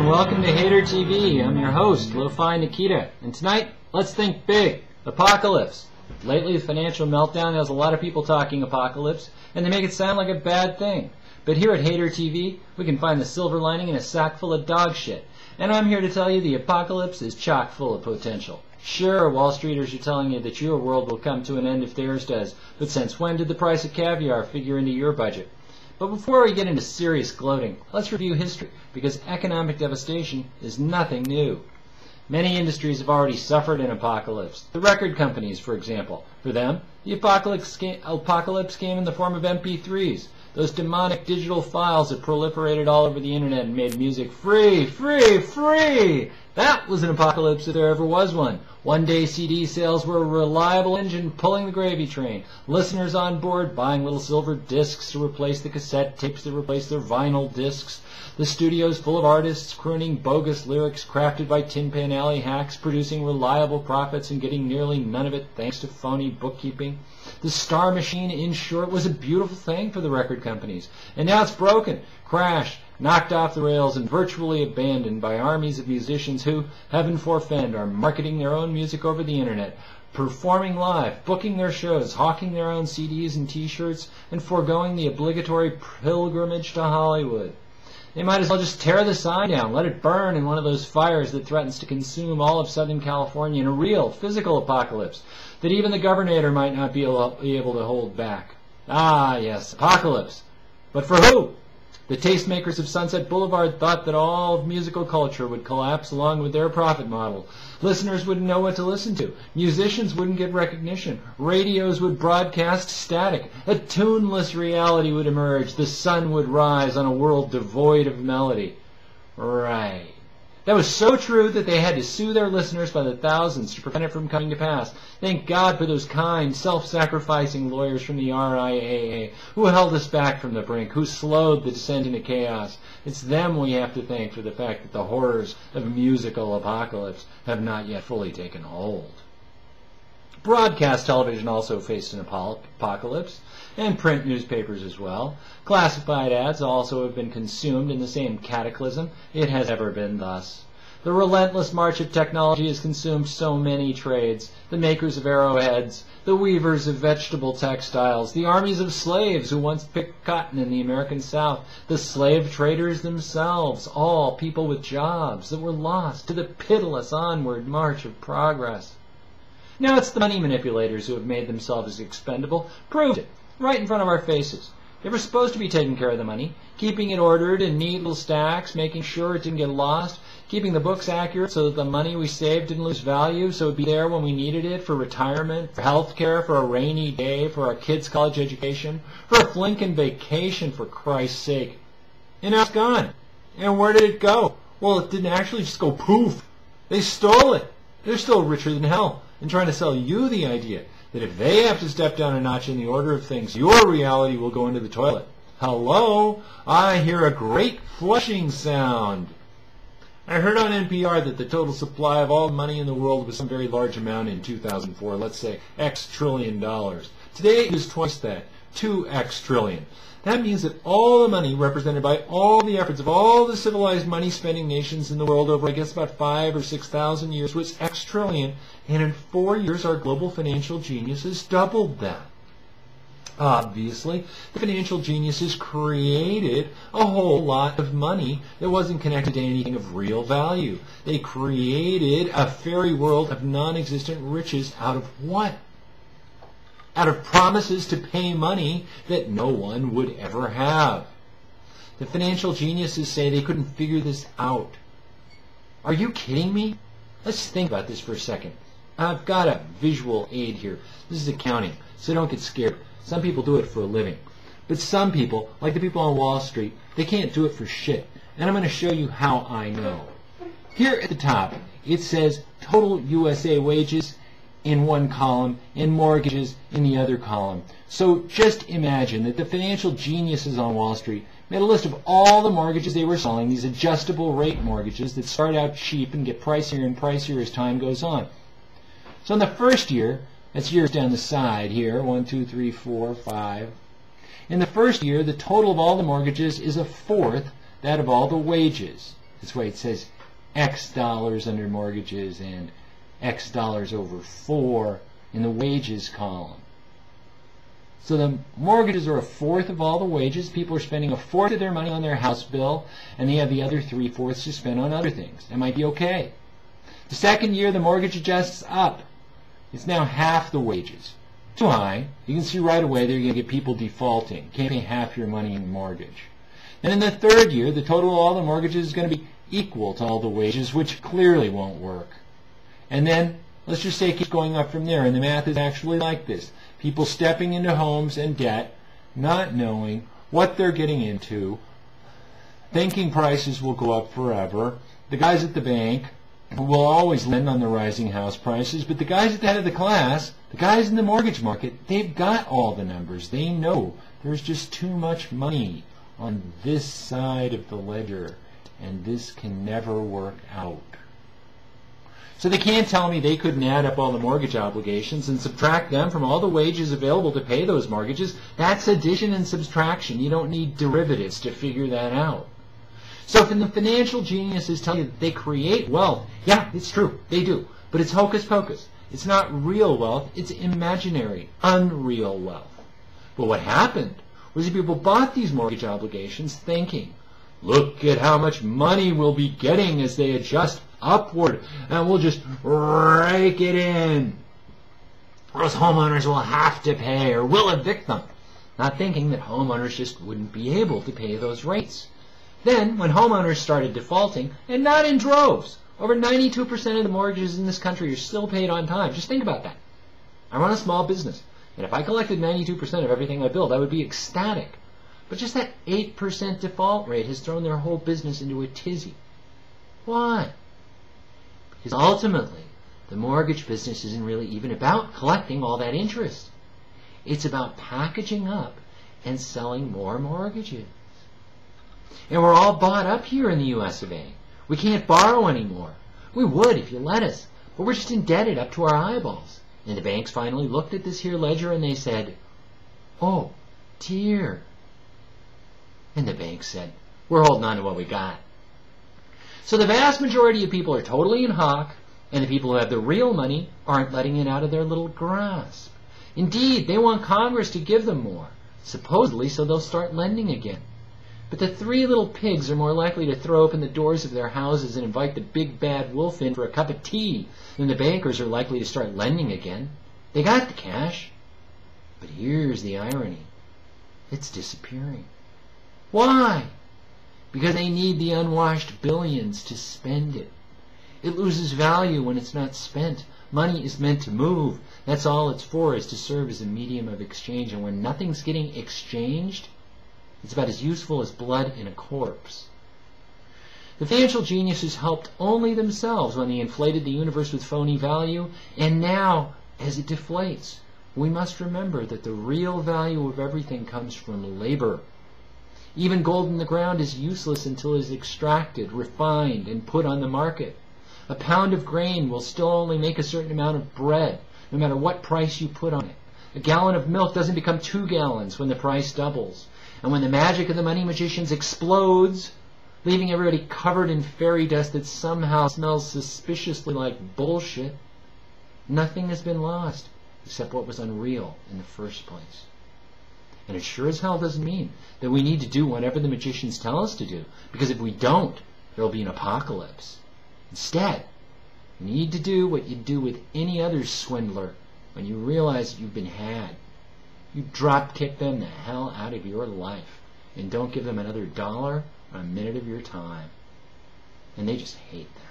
and welcome to Hater TV. I'm your host, Lo-Fi Nikita, and tonight, let's think big. Apocalypse. Lately, the financial meltdown has a lot of people talking apocalypse, and they make it sound like a bad thing. But here at Hater TV, we can find the silver lining in a sack full of dog shit. And I'm here to tell you the apocalypse is chock full of potential. Sure, Wall Streeters are telling you that your world will come to an end if theirs does, but since when did the price of caviar figure into your budget? But before we get into serious gloating, let's review history, because economic devastation is nothing new. Many industries have already suffered an apocalypse. The record companies, for example. For them, the apocalypse came in the form of MP3s, those demonic digital files that proliferated all over the internet and made music free, free, free! That was an apocalypse if there ever was one. One-day CD sales were a reliable engine pulling the gravy train. Listeners on board buying little silver discs to replace the cassette tapes that replaced their vinyl discs. The studios full of artists crooning bogus lyrics crafted by Tin Pan Alley hacks, producing reliable profits and getting nearly none of it thanks to phony bookkeeping. The Star Machine, in short, was a beautiful thing for the record companies. And now it's broken, crashed, knocked off the rails, and virtually abandoned by armies of musicians who, heaven forfend, are marketing their own music over the internet, performing live, booking their shows, hawking their own CDs and T-shirts, and foregoing the obligatory pilgrimage to Hollywood. They might as well just tear the sign down, let it burn in one of those fires that threatens to consume all of Southern California in a real, physical apocalypse that even the governor might not be able to hold back. Ah, yes, apocalypse. But for who? The tastemakers of Sunset Boulevard thought that all of musical culture would collapse along with their profit model. Listeners wouldn't know what to listen to. Musicians wouldn't get recognition. Radios would broadcast static. A tuneless reality would emerge. The sun would rise on a world devoid of melody. Right. That was so true that they had to sue their listeners by the thousands to prevent it from coming to pass. Thank God for those kind, self-sacrificing lawyers from the RIAA who held us back from the brink, who slowed the descent into chaos. It's them we have to thank for the fact that the horrors of a musical apocalypse have not yet fully taken hold. Broadcast television also faced an apocalypse, and print newspapers as well. Classified ads also have been consumed in the same cataclysm. It has ever been thus. The relentless march of technology has consumed so many trades, the makers of arrowheads, the weavers of vegetable textiles, the armies of slaves who once picked cotton in the American South, the slave traders themselves, all people with jobs that were lost to the pitiless onward march of progress. Now it's the money manipulators who have made themselves expendable, proved it, right in front of our faces. They were supposed to be taking care of the money, keeping it ordered in neat little stacks, making sure it didn't get lost, keeping the books accurate so that the money we saved didn't lose value, so it would be there when we needed it for retirement, for health care, for a rainy day, for our kids' college education, for a flinkin' vacation, for Christ's sake. And now it's gone. And where did it go? Well, it didn't actually just go poof. They stole it. They're still richer than hell, and trying to sell you the idea that if they have to step down a notch in the order of things, your reality will go into the toilet. Hello? I hear a great flushing sound. I heard on NPR that the total supply of all money in the world was some very large amount in 2004, let's say X trillion dollars. Today it is twice that, 2X trillion. That means that all the money represented by all the efforts of all the civilized money-spending nations in the world over, I guess, about 5,000 or 6,000 years was X trillion, and in 4 years our global financial geniuses doubled that. Obviously, the financial geniuses created a whole lot of money that wasn't connected to anything of real value. They created a fairy world of non-existent riches out of what? Out of promises to pay money that no one would ever have. The financial geniuses say they couldn't figure this out. Are you kidding me? Let's think about this for a second. I've got a visual aid here. This is accounting, so don't get scared. Some people do it for a living. But some people, like the people on Wall Street, they can't do it for shit. And I'm going to show you how I know. Here at the top, it says total USA wages in one column and mortgages in the other column. So just imagine that the financial geniuses on Wall Street made a list of all the mortgages they were selling, these adjustable rate mortgages that start out cheap and get pricier and pricier as time goes on. So in the first year, that's years down the side here, 1, 2, 3, 4, 5. In the first year, the total of all the mortgages is a fourth that of all the wages. That's why it says X dollars under mortgages and X dollars over 4 in the wages column. So the mortgages are a fourth of all the wages. People are spending a fourth of their money on their house bill, and they have the other 3/4 to spend on other things. That might be okay. The second year, the mortgage adjusts up. It's now half the wages. Too high. You can see right away that you're going to get people defaulting. Can't pay half your money in the mortgage. And in the third year, the total of all the mortgages is going to be equal to all the wages, which clearly won't work. And then, let's just say it keeps going up from there, and the math is actually like this. People stepping into homes and debt, not knowing what they're getting into, thinking prices will go up forever. The guys at the bank will always lend on the rising house prices, but the guys at the head of the class, the guys in the mortgage market, they've got all the numbers. They know there's just too much money on this side of the ledger, and this can never work out. So they can't tell me they couldn't add up all the mortgage obligations and subtract them from all the wages available to pay those mortgages. That's addition and subtraction. You don't need derivatives to figure that out. So if the financial geniuses tell you that they create wealth, yeah, it's true, they do. But it's hocus pocus. It's not real wealth, it's imaginary, unreal wealth. But what happened was that people bought these mortgage obligations thinking, look at how much money we'll be getting as they adjust upward, and we'll just rake it in. Those homeowners will have to pay, or we'll evict them. Not thinking that homeowners just wouldn't be able to pay those rates. Then, when homeowners started defaulting, and not in droves, over 92% of the mortgages in this country are still paid on time. Just think about that. I run a small business, and if I collected 92% of everything I billed, I would be ecstatic. But just that 8% default rate has thrown their whole business into a tizzy. Why? Because ultimately, the mortgage business isn't really even about collecting all that interest. It's about packaging up and selling more mortgages. And we're all bought up here in the US of A. We can't borrow anymore. We would if you let us, but we're just indebted up to our eyeballs. And the banks finally looked at this here ledger and they said, oh, dear. And the bank said, we're holding on to what we got. So the vast majority of people are totally in hock, and the people who have the real money aren't letting it out of their little grasp. Indeed, they want Congress to give them more, supposedly so they'll start lending again. But the three little pigs are more likely to throw open the doors of their houses and invite the big bad wolf in for a cup of tea than the bankers are likely to start lending again. They got the cash. But here's the irony. It's disappearing. Why? Because they need the unwashed billions to spend it. It loses value when it's not spent. Money is meant to move. That's all it's for, is to serve as a medium of exchange. And when nothing's getting exchanged, it's about as useful as blood in a corpse. The financial geniuses helped only themselves when they inflated the universe with phony value, and now, as it deflates, we must remember that the real value of everything comes from labor. Even gold in the ground is useless until it is extracted, refined, and put on the market. A pound of grain will still only make a certain amount of bread, no matter what price you put on it. A gallon of milk doesn't become 2 gallons when the price doubles. And when the magic of the money magicians explodes, leaving everybody covered in fairy dust that somehow smells suspiciously like bullshit, nothing has been lost except what was unreal in the first place. And it sure as hell doesn't mean that we need to do whatever the magicians tell us to do, because if we don't, there will be an apocalypse. Instead, you need to do what you do with any other swindler when you realize you've been had. You drop kick them the hell out of your life and don't give them another dollar or a minute of your time. And they just hate that.